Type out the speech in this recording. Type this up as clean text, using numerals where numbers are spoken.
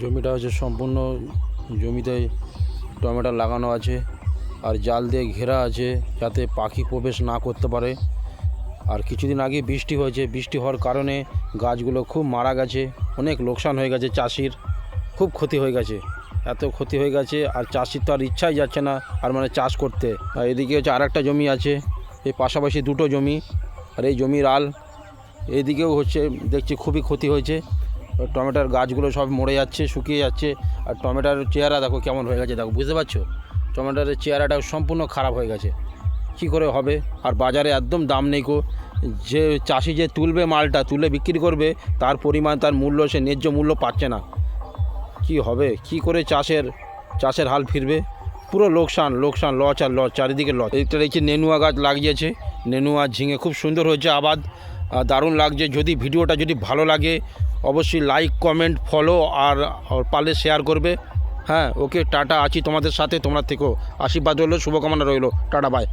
জমিটা হচ্ছে সম্পূর্ণ জমিতে টমেটো লাগানো আছে আর জাল দিয়ে ঘেরা আছে যাতে পাখি প্রবেশ না করতে পারে। আর কিছুদিন আগে বৃষ্টি হয়েছে, বৃষ্টি হওয়ার কারণে গাছগুলো খুব মারা গেছে, অনেক লোকসান হয়ে গেছে, চাষির খুব ক্ষতি হয়ে গেছে। এত ক্ষতি হয়ে গেছে আর চাষির তো আর ইচ্ছাই যাচ্ছে না আর চাষ করতে। আর এদিকে হচ্ছে আর একটা জমি আছে, এই পাশাপাশি দুটো জমি, আর এই জমির আল এইদিকেও হচ্ছে দেখছি খুবই ক্ষতি হয়েছে। টমেটোর গাছগুলো সব মরে যাচ্ছে, শুকিয়ে যাচ্ছে। আর টমেটোর চেহারা দেখো কেমন হয়ে গেছে, দেখো বুঝতে পারছো, টমেটোর চেহারাটা সম্পূর্ণ খারাপ হয়ে গেছে। কি করে হবে? আর বাজারে একদম দাম নেই গো। যে চাষি যে তুলবে, মালটা তুলে বিক্রি করবে, তার পরিমাণ, তার মূল্য, সে ন্যায্য মূল্য পাচ্ছে না। কি হবে? কি করে চাষের হাল ফিরবে? পুরো লোকসান, লস আর লস, চারিদিকে লস। এইটা দেখছি নেনুয়া গাছ লাগিয়েছে, নেনুয়া ঝিঙে খুব সুন্দর হয়েছে, আবাদ দারুণ লাগছে। যদি ভিডিওটা যদি ভালো লাগে অবশ্যই লাইক, কমেন্ট, ফলো আর পারলে শেয়ার করবে। হ্যাঁ, ওকে, টাটা, আছি তোমাদের সাথে, তোমরা থেকো। আশীর্বাদ রইলো, শুভকামনা রইলো, টাটা, বাই।